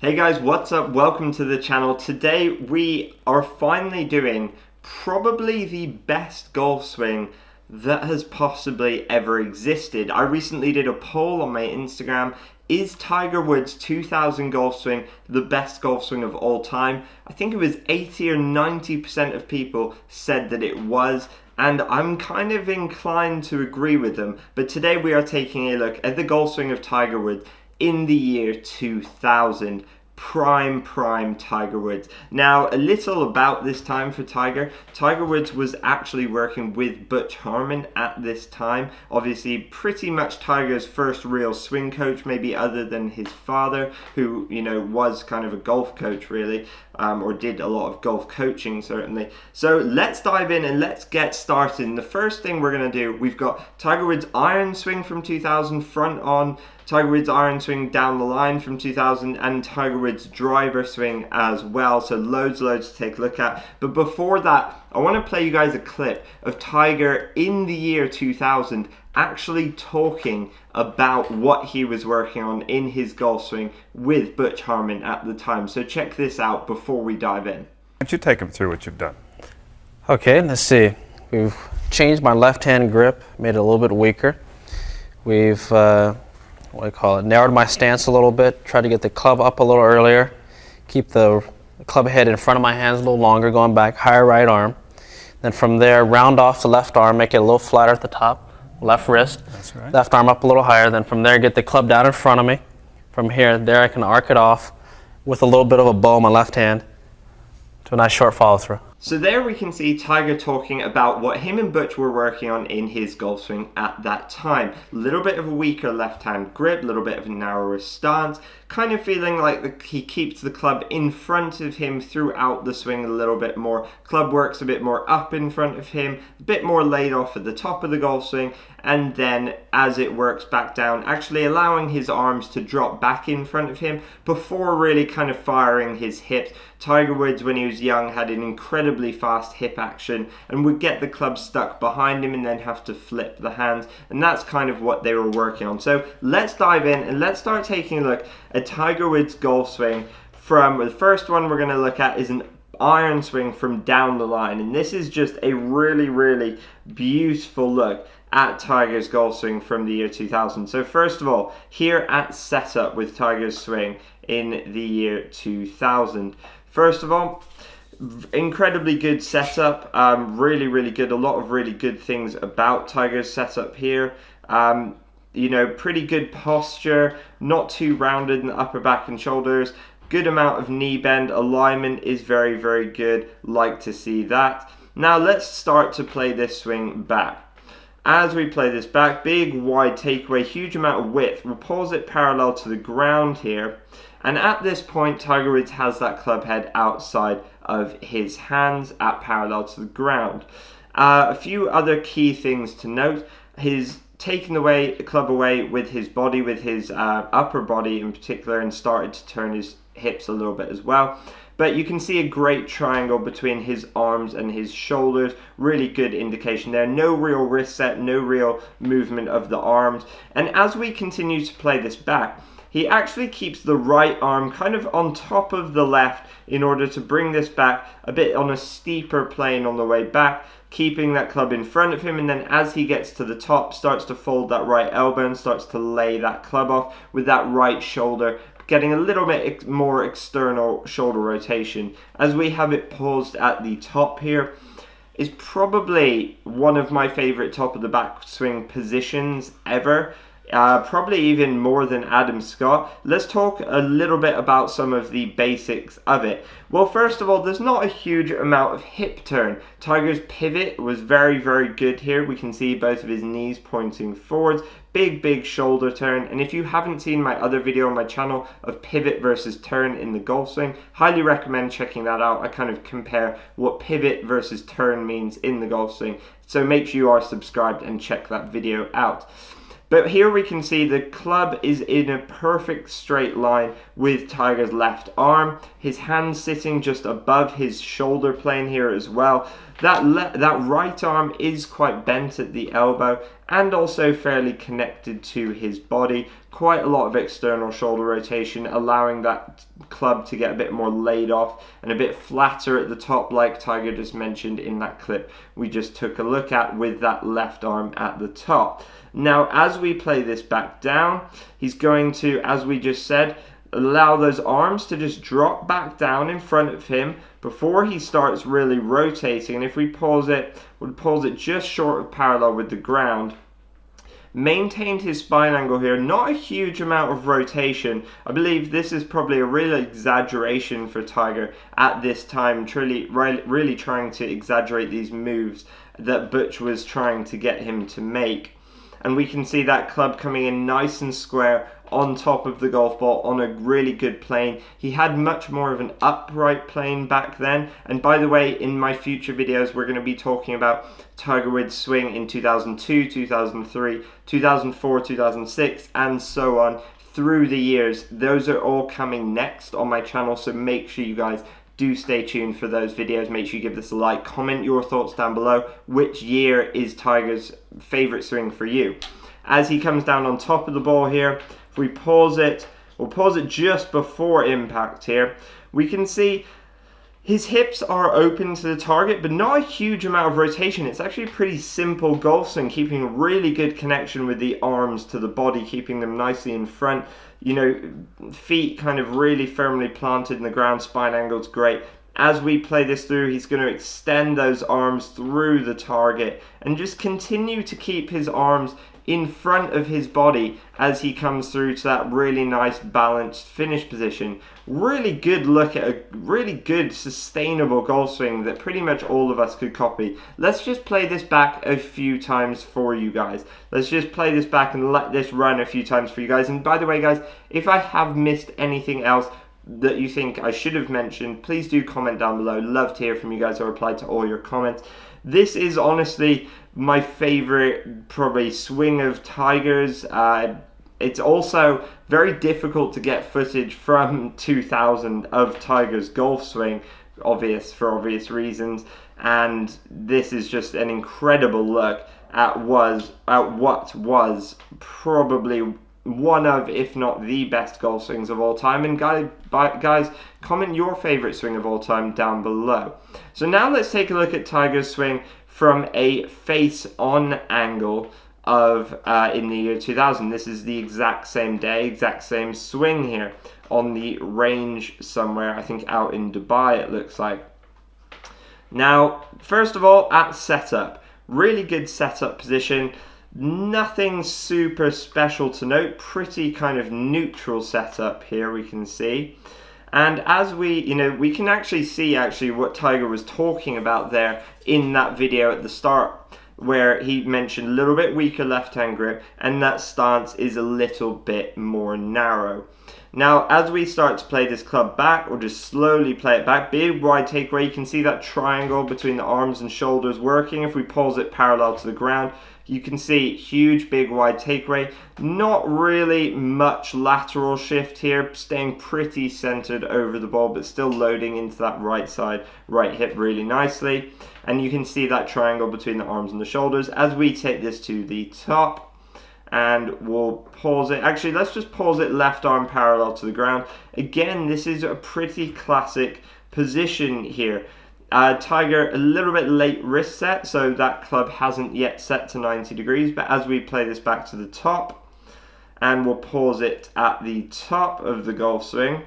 Hey guys, what's up? Welcome to the channel. Today we are finally doing probably the best golf swing that has possibly ever existed. I recently did a poll on my Instagram. Is Tiger Woods' 2000 golf swing the best golf swing of all time? I think it was 80 or 90% of people said that it was, and I'm kind of inclined to agree with them. But today we are taking a look at the golf swing of Tiger Woods in the year 2000. Prime Tiger Woods. Now, a little about this time for Tiger. Tiger Woods was actually working with Butch Harmon at this time. Obviously, pretty much Tiger's first real swing coach, maybe other than his father, who, was kind of a golf coach, really, or did a lot of golf coaching, certainly. So let's dive in and let's get started. And the first thing we're going to do, we've got Tiger Woods' iron swing from 2000, front on, Tiger Woods' iron swing down the line from 2000, and Tiger Woods' driver swing as well. So loads to take a look at. But before that, I want to play you guys a clip of Tiger in the year 2000 actually talking about what he was working on in his golf swing with Butch Harmon at the time. So check this out before we dive in. Why don't you take him through what you've done? Okay, let's see. We've changed my left-hand grip, made it a little bit weaker. We've narrowed my stance a little bit, tried to get the club up a little earlier, keep the club head in front of my hands a little longer, going back, higher right arm. Then from there, round off the left arm, make it a little flatter at the top, left wrist, That's right. left arm up a little higher. Then from there, get the club down in front of me. From here, there I can arc it off with a little bit of a bow in my left hand to a nice short follow through. So there we can see Tiger talking about what him and Butch were working on in his golf swing at that time. A little bit of a weaker left-hand grip, a little bit of a narrower stance, kind of feeling like he keeps the club in front of him throughout the swing a little bit more. Club works a bit more up in front of him, a bit more laid off at the top of the golf swing, and then as it works back down, actually allowing his arms to drop back in front of him before really kind of firing his hips. Tiger Woods, when he was young, had an incredibly fast hip action and would get the club stuck behind him and then have to flip the hands, and that's kind of what they were working on. So let's dive in and let's start taking a look at Tiger Woods' golf swing. From the first one we're going to look at is an iron swing from down the line, and this is just a really beautiful look at Tiger's golf swing from the year 2000. So first of all, here at setup with Tiger's swing in the year 2000. First of all, incredibly good setup, really good. A lot of really good things about Tiger's setup here. Pretty good posture, not too rounded in the upper back and shoulders. Good amount of knee bend. Alignment is very good. Like to see that. Now let's start to play this swing back. As we play this back, big wide takeaway, huge amount of width. We'll pause it parallel to the ground here. And at this point, Tiger Woods has that club head outside of his hands at parallel to the ground. A few other key things to note. He's taken the club away with his body, with his upper body in particular, and started to turn his hips a little bit as well. But you can see a great triangle between his arms and his shoulders. Really good indication there. No real wrist set, no real movement of the arms. And as we continue to play this back, he actually keeps the right arm kind of on top of the left in order to bring this back a bit on a steeper plane on the way back, keeping that club in front of him, and then as he gets to the top, starts to fold that right elbow and starts to lay that club off with that right shoulder, getting a little bit more external shoulder rotation. As we have it paused at the top here, is probably one of my favorite top of the backswing positions ever. Probably even more than Adam Scott. Let's talk a little bit about some of the basics of it. Well, first of all, there's not a huge amount of hip turn. Tiger's pivot was very good here. We can see both of his knees pointing forwards. Big shoulder turn. And if you haven't seen my other video on my channel of pivot versus turn in the golf swing, highly recommend checking that out. I kind of compare what pivot versus turn means in the golf swing. So make sure you are subscribed and check that video out. But here we can see the club is in a perfect straight line with Tiger's left arm. His hand sitting just above his shoulder plane here as well. That right arm is quite bent at the elbow, and also fairly connected to his body. Quite a lot of external shoulder rotation, allowing that club to get a bit more laid off and a bit flatter at the top, like Tiger just mentioned in that clip we just took a look at with that left arm at the top. Now, as we play this back down, he's going to, as we just said, allow those arms to just drop back down in front of him before he starts really rotating. And if we pause it, we'll pause it just short of parallel with the ground. Maintained his spine angle here, not a huge amount of rotation. I believe this is probably a real exaggeration for Tiger at this time, really trying to exaggerate these moves that Butch was trying to get him to make. And we can see that club coming in nice and square on top of the golf ball on a really good plane. He had much more of an upright plane back then. And by the way, in my future videos, we're going to be talking about Tiger Woods' swing in 2002, 2003, 2004, 2006, and so on through the years. Those are all coming next on my channel, so make sure you guys do stay tuned for those videos. Make sure you give this a like, comment your thoughts down below. Which year is Tiger's favorite swing for you? As he comes down on top of the ball here, if we pause it, we'll pause it just before impact here, we can see his hips are open to the target, but not a huge amount of rotation. It's actually a pretty simple golf swing, keeping a really good connection with the arms to the body, keeping them nicely in front. You know, feet kind of really firmly planted in the ground, spine angle's great. As we play this through, he's going to extend those arms through the target and just continue to keep his arms in front of his body as he comes through to that really nice balanced finish position. Really good look at a really good sustainable golf swing that pretty much all of us could copy. Let's just play this back a few times for you guys. Let's just play this back and let this run a few times for you guys. And by the way guys, if I have missed anything else that you think I should have mentioned, please do comment down below. Love to hear from you guys. I reply to all your comments. This is honestly my favorite probably swing of Tiger's. It's also very difficult to get footage from 2000 of Tiger's golf swing, for obvious reasons, and this is just an incredible look at what was probably one of, if not the best golf swings of all time. And guys, comment your favorite swing of all time down below. So now let's take a look at Tiger's swing from a face-on angle of in the year 2000. This is the exact same day, exact same swing here on the range somewhere, I think out in Dubai it looks like. Now, first of all, at setup, really good setup position. Nothing super special to note, pretty kind of neutral setup here we can see. And as we can actually see what Tiger was talking about there in that video at the start, where he mentioned a little bit weaker left-hand grip and that stance is a little bit more narrow. Now, as we start to play this club back, we'll just slowly play it back. Big wide takeaway. You can see that triangle between the arms and shoulders working. If we pause it parallel to the ground, you can see huge, big, wide takeaway. Not really much lateral shift here, staying pretty centered over the ball, but still loading into that right side, right hip really nicely. And you can see that triangle between the arms and the shoulders. As we take this to the top, and we'll pause it. Actually, let's just pause it left arm parallel to the ground. Again, this is a pretty classic position here. Tiger a little bit late wrist set, so that club hasn't yet set to 90 degrees, but as we play this back to the top, and we'll pause it at the top of the golf swing,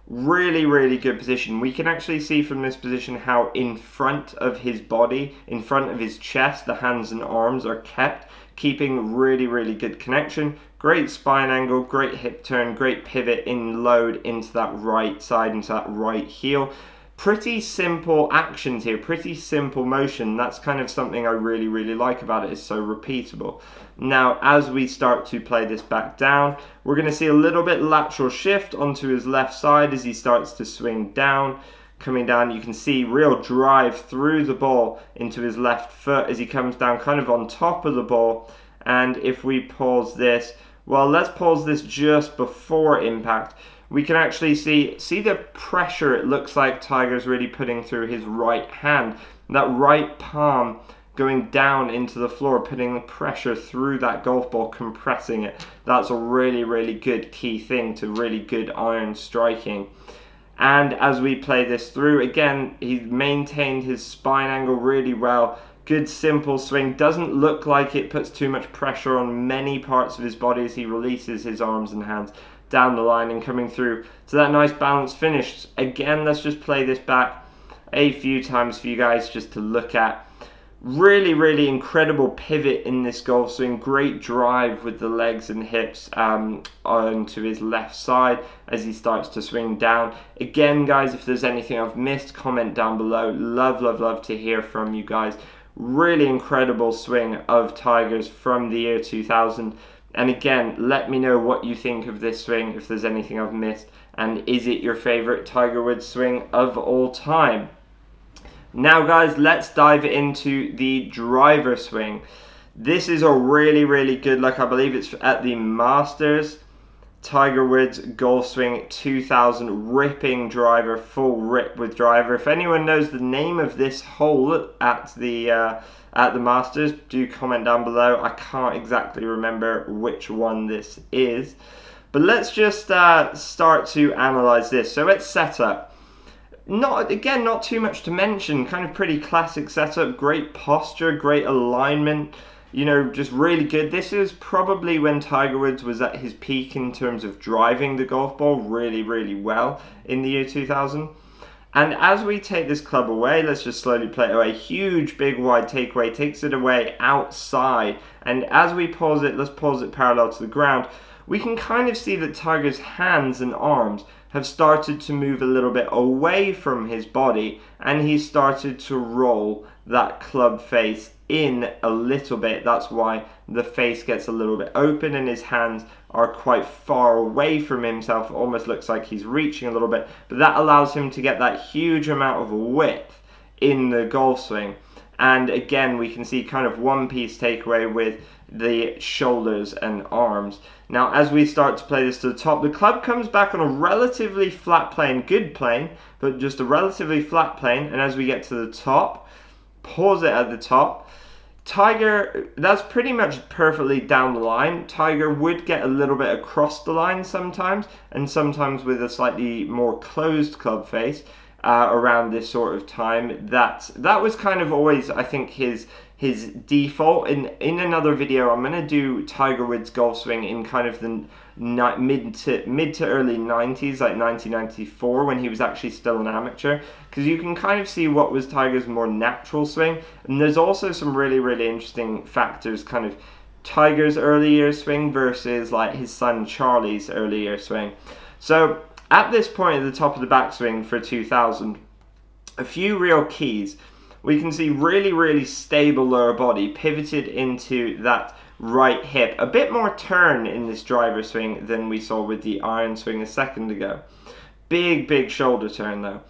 really, really good position. We can actually see from this position how in front of his body, in front of his chest, the hands and arms are kept, keeping really, really good connection. Great spine angle, great hip turn, great pivot in load into that right side, into that right heel. Pretty simple actions here, pretty simple motion. That's kind of something I really, really like about it. It's so repeatable. Now, as we start to play this back down, we're going to see a little bit lateral shift onto his left side as he starts to swing down. Coming down, you can see real drive through the ball into his left foot as he comes down kind of on top of the ball. And if we pause this, well, let's pause this just before impact. We can actually see the pressure it looks like Tiger's really putting through his right hand. That right palm going down into the floor, putting the pressure through that golf ball, compressing it. That's a really, really good key thing to really good iron striking. And as we play this through, again, he maintained his spine angle really well. Good simple swing. Doesn't look like it puts too much pressure on many parts of his body as he releases his arms and hands down the line and coming through to that nice balanced finish. Again, let's just play this back a few times for you guys just to look at. Really, really incredible pivot in this golf swing. Great drive with the legs and hips onto his left side as he starts to swing down. Again, guys, if there's anything I've missed, comment down below. Love, love, love to hear from you guys. Really incredible swing of Tiger's from the year 2000. And again, let me know what you think of this swing, if there's anything I've missed. And is it your favorite Tiger Woods swing of all time? Now guys, let's dive into the driver swing. This is a really, really good look. I believe it's at the Masters. Tiger Woods golf swing 2000, ripping driver, full rip with driver. If anyone knows the name of this hole at the Masters, do comment down below. I can't exactly remember which one this is. But let's just start to analyze this. So it's setup. Not too much to mention. Kind of pretty classic setup. Great posture, great alignment. You know, just really good. This is probably when Tiger Woods was at his peak in terms of driving the golf ball really, really well in the year 2000. And as we take this club away, let's just slowly play it away. Huge, big, wide takeaway. Takes it away outside. And as we pause it, let's pause it parallel to the ground. We can kind of see that Tiger's hands and arms have started to move a little bit away from his body, and he's started to roll that club face in a little bit. That's why the face gets a little bit open and his hands are quite far away from himself. It almost looks like he's reaching a little bit, but that allows him to get that huge amount of width in the golf swing. And again, we can see kind of one piece takeaway with the shoulders and arms. Now, as we start to play this to the top, the club comes back on a relatively flat plane, good plane, but just a relatively flat plane. And as we get to the top, pause it at the top. Tiger, that's pretty much perfectly down the line. Tiger would get a little bit across the line sometimes, and sometimes with a slightly more closed club face around this sort of time. That was kind of always, I think, his default. In another video, I'm going to do Tiger Woods golf swing in kind of the mid to early 90s, like 1994, when he was actually still an amateur, because you can kind of see what was Tiger's more natural swing. And there's also some really, really interesting factors, kind of Tiger's early year swing versus like his son Charlie's early year swing. So at this point at the top of the backswing for 2000, a few real keys. We can see really, really stable lower body, pivoted into that right hip. A bit more turn in this driver swing than we saw with the iron swing a second ago. Big, big shoulder turn though.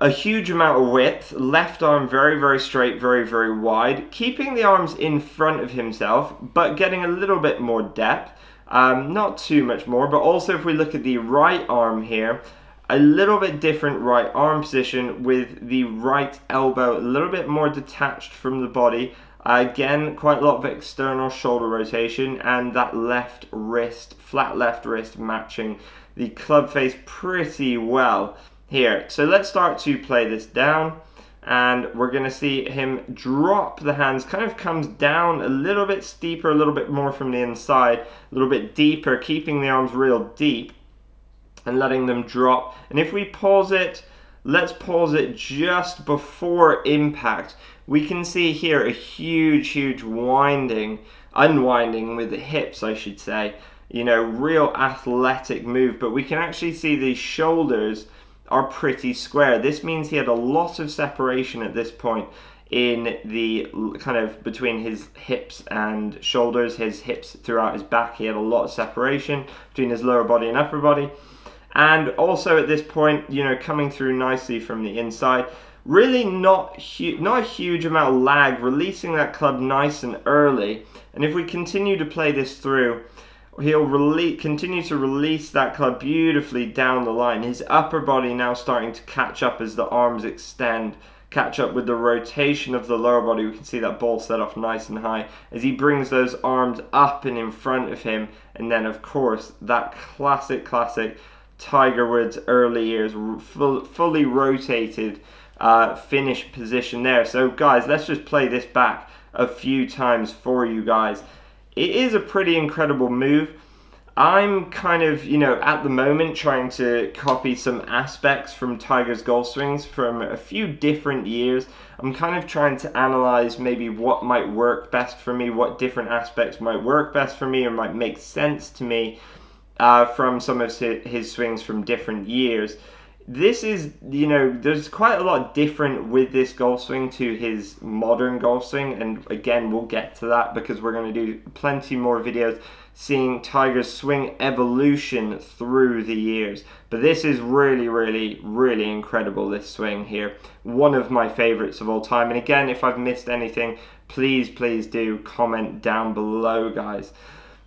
A huge amount of width, left arm very, very straight, very, very wide. Keeping the arms in front of himself, but getting a little bit more depth. Not too much more, but also if we look at the right arm here, a little bit different right arm position with the right elbow a little bit more detached from the body. Again, quite a lot of external shoulder rotation, and that left wrist, flat left wrist matching the club face pretty well here. So let's start to play this down, and we're going to see him drop the hands, kind of comes down a little bit steeper, a little bit more from the inside, a little bit deeper, keeping the arms real deep and letting them drop. And if we pause it, let's pause it just before impact. We can see here a huge, huge unwinding with the hips, I should say. You know, real athletic move, but we can actually see the shoulders are pretty square. This means he had a lot of separation at this point in the kind of between his hips and shoulders, his hips throughout his back. He had a lot of separation between his lower body and upper body. And also at this point, you know, coming through nicely from the inside. Really not a huge amount of lag, releasing that club nice and early. And if we continue to play this through, he'll continue to release that club beautifully down the line. His upper body now starting to catch up as the arms extend catch up with the rotation of the lower body. We can see that ball set off nice and high as he brings those arms up and in front of him. And then, of course, that classic Tiger Woods early years, fully rotated finish position there. So, guys, let's just play this back a few times for you guys. It is a pretty incredible move. I'm kind of, at the moment trying to copy some aspects from Tiger's golf swings from a few different years. I'm kind of trying to analyze maybe what might work best for me, what different aspects might work best for me or might make sense to me from some of his swings from different years. This is, there's quite a lot different with this golf swing to his modern golf swing. And again, we'll get to that because we're going to do plenty more videos seeing Tiger's swing evolution through the years. But this is really incredible, this swing here. One of my favorites of all time. And again, if I've missed anything, please do comment down below, guys.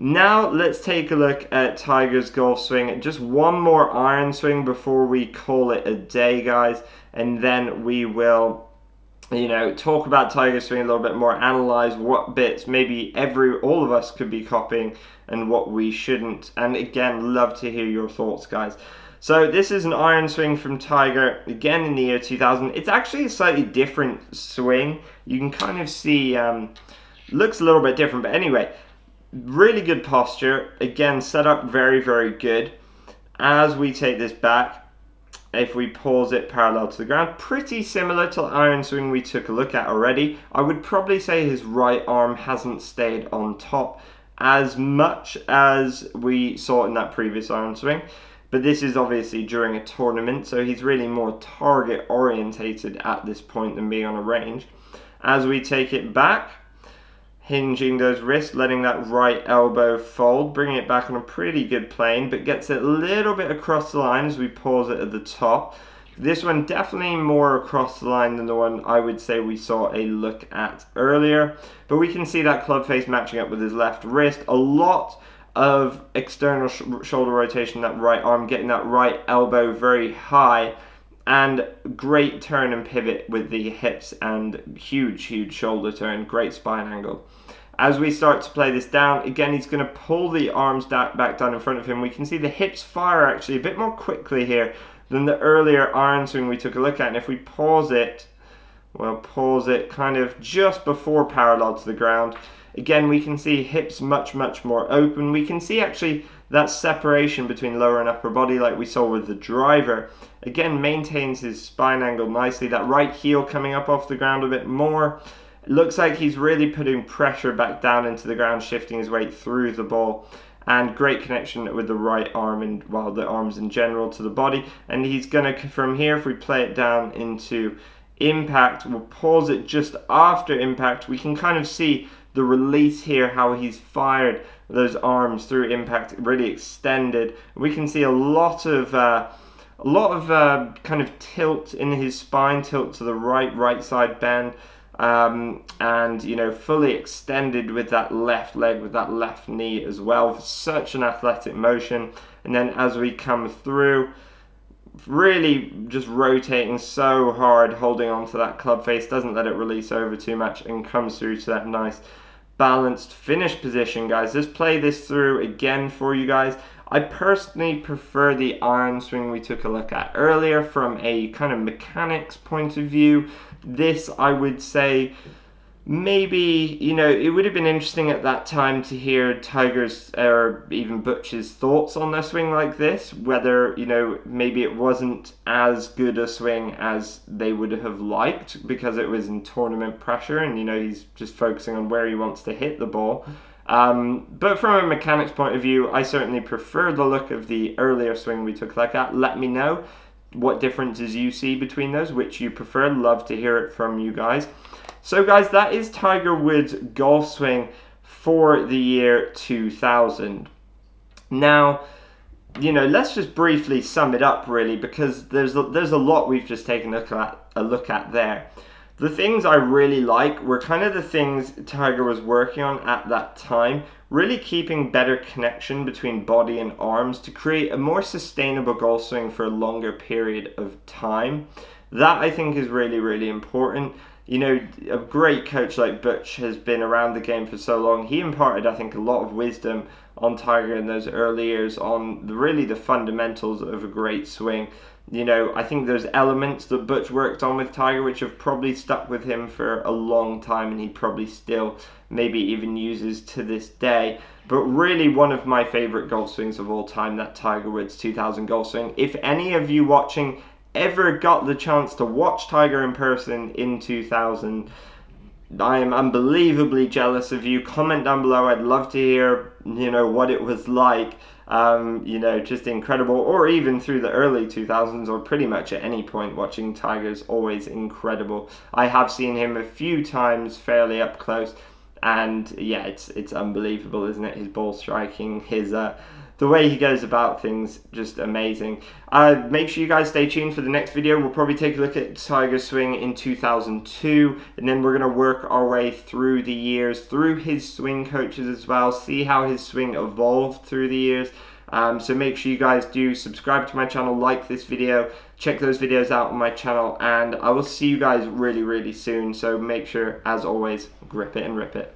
Now let's take a look at Tiger's golf swing. Just one more iron swing before we call it a day, guys. And then we will, talk about Tiger's swing a little bit more, analyze what bits maybe all of us could be copying and what we shouldn't. And again, love to hear your thoughts, guys. So this is an iron swing from Tiger, again in the year 2000. It's actually a slightly different swing. You can kind of see, looks a little bit different, but anyway, really good posture. Again, set up very good. As we take this back, if we pause it parallel to the ground, pretty similar to the iron swing we took a look at already. I would probably say his right arm hasn't stayed on top as much as we saw in that previous iron swing, but this is obviously during a tournament, so he's really more target orientated at this point than being on a range. As we take it back, hinging those wrists, letting that right elbow fold, bringing it back on a pretty good plane, but gets it a little bit across the line as we pause it at the top. This one definitely more across the line than the one I would say we saw a look at earlier. But we can see that club face matching up with his left wrist. A lot of external shoulder rotation, that right arm, getting that right elbow very high. And great turn and pivot with the hips and huge shoulder turn, great spine angle. As we start to play this down, again, he's going to pull the arms back down in front of him. We can see the hips fire actually a bit more quickly here than the earlier iron swing we took a look at. And if we pause it, we'll pause it kind of just before parallel to the ground. Again, we can see hips much more open. We can see actually that separation between lower and upper body like we saw with the driver. Again, maintains his spine angle nicely. That right heel coming up off the ground a bit more. It looks like he's really putting pressure back down into the ground, shifting his weight through the ball. And great connection with the right arm and, well, the arms in general to the body. And he's going to, from here, if we play it down into impact, we'll pause it just after impact. We can kind of see the release here, how he's fired those arms through impact, really extended. We can see a lot of kind of tilt in his spine, tilt to the right side bend, and fully extended with that left leg, with that left knee as well. Such an athletic motion. And then as we come through, really just rotating so hard, holding on to that club face, doesn't let it release over too much, and comes through to that nice balanced finish position, guys. Let's play this through again for you guys. I personally prefer the iron swing we took a look at earlier from a kind of mechanics point of view. This, I would say, maybe, it would have been interesting at that time to hear Tiger's or even Butch's thoughts on a swing like this, whether, maybe it wasn't as good a swing as they would have liked because it was in tournament pressure and, he's just focusing on where he wants to hit the ball. But from a mechanics point of view, I certainly prefer the look of the earlier swing we took a look at. Let me know what differences you see between those, which you prefer. Love to hear it from you guys. So guys, that is Tiger Woods' golf swing for the year 2000. Now, let's just briefly sum it up really, because there's a lot we've just taken a look at there. The things I really like were kind of the things Tiger was working on at that time, really keeping better connection between body and arms to create a more sustainable golf swing for a longer period of time. That I think is really, really important. You know, a great coach like Butch has been around the game for so long. He imparted, I think, a lot of wisdom on Tiger in those early years on really the fundamentals of a great swing. You know, I think there's elements that Butch worked on with Tiger which have probably stuck with him for a long time, and he probably still maybe even uses to this day. But really one of my favourite golf swings of all time, that Tiger Woods 2000 golf swing. If any of you watching ever got the chance to watch Tiger in person in 2000, I am unbelievably jealous of you. Comment down below. I'd love to hear, you know, what it was like. You know, just incredible. Or even through the early 2000s, or pretty much at any point, watching Tiger's always incredible. I have seen him a few times fairly up close, and yeah, it's unbelievable, isn't it? His ball striking, his the way he goes about things, just amazing. Make sure you guys stay tuned for the next video. We'll probably take a look at Tiger's swing in 2002, and then we're going to work our way through the years, through his swing coaches as well, see how his swing evolved through the years. So make sure you guys do subscribe to my channel, like this video, check those videos out on my channel, and I will see you guys really, really soon. So make sure, as always, grip it and rip it.